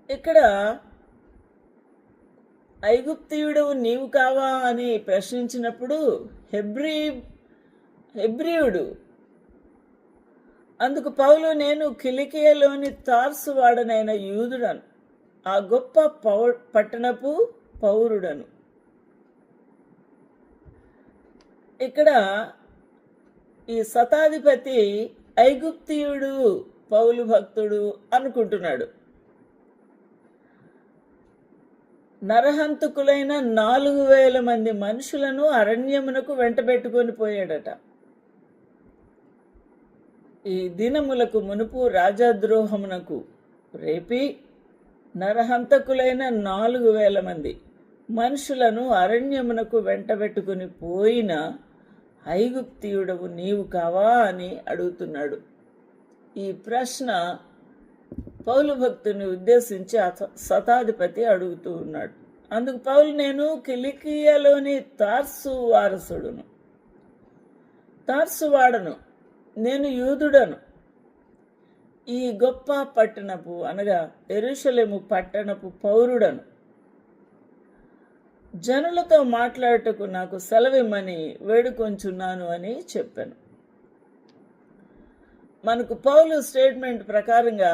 ఇక్కడ ఐగుప్తీయుడవు నీవు కావా అని ప్రశ్నించినప్పుడు హెబ్రీయుడు అందుకు పౌలు, నేను కిలికియలోని తార్సు వాడనైన యూదుడను, ఆ గొప్ప పట్టణపు పౌరుడను. ఇక్కడ ఈ శతాధిపతి ఐగుప్తీయుడు పౌలు భక్తుడు అనుకుంటున్నాడు. నరహంతకులైన 4,000 మంది మనుషులను అరణ్యమునకు వెంటబెట్టుకొని పోయాడట. ఈ దినములకు మునుపు రాజద్రోహమునకు రేపి నరహంతకులైన 4,000 మంది మనుషులను అరణ్యమునకు వెంటబెట్టుకుని పోయిన ఐగుప్తీయుడవు నీవు కావా అని అడుగుతున్నాడు. ఈ ప్రశ్న పౌలు భక్తుని ఉద్దేశించి శతాధిపతి అడుగుతూ ఉన్నాడు. అందుకు పౌలు, నేను కిలికియలోని తార్సు వాడను, నేను యూదుడను, ఈ గొప్ప పట్టణపు అనగా యెరూషలేము పట్టణపు పౌరుడను, జనులతో మాట్లాడుటకు నాకు సెలవిమ్మని వేడుకొంచున్నాను అని చెప్పాను. మనకు పౌలు స్టేట్మెంట్ ప్రకారంగా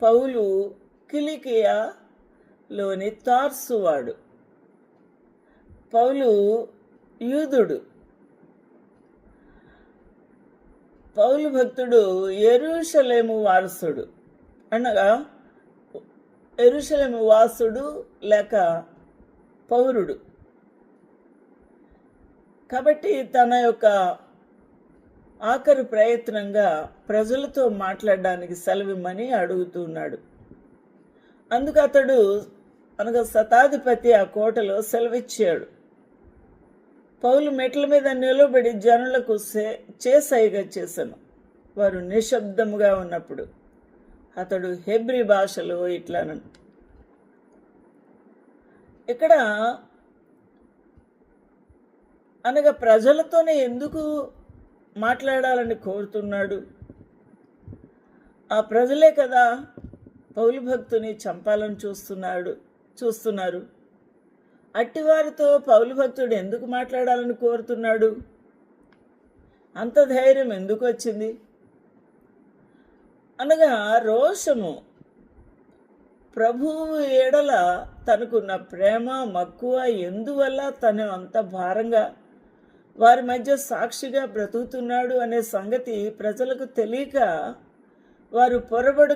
పౌలు కిలికియాలోని తార్సు వాడు, పౌలు యూదుడు, పౌలు భక్తుడు యెరూషలేము వారసుడు, అనగా యెరూషలేము వాసుడు లేక పౌరుడు. కాబట్టి తన యొక్క ఆఖరి ప్రయత్నంగా ప్రజలతో మాట్లాడడానికి సెలవిమ్మని అడుగుతున్నాడు. అందుకు అతడు అనగా శతాధిపతి ఆ కోటలో సెలవిచ్చాడు. పౌలు మెట్ల మీద నిలబడి జనులకు చేసైగా చేశాను. వారు నిశ్శబ్దముగా ఉన్నప్పుడు అతడు హెబ్రీ భాషలో ఇట్లాను. ఇక్కడ అనగా ప్రజలతోనే ఎందుకు మాట్లాడాలని కోరుతున్నాడు? ఆ ప్రజలే కదా పౌలు భక్తుని చంపాలని చూస్తున్నారు. అట్టివారితో పౌలు భక్తుడు ఎందుకు మాట్లాడాలని కోరుతున్నాడు? అంత ధైర్యం ఎందుకు వచ్చింది? అనగా రోషము, ప్రభువు ఎడల తనకున్న ప్రేమ మక్కువ ఎందువల్ల తను అంత భారంగా వారి మధ్య సాక్షిగా బ్రతుకుతున్నాడు అనే సంగతి ప్రజలకు తెలియక వారు పొరబడు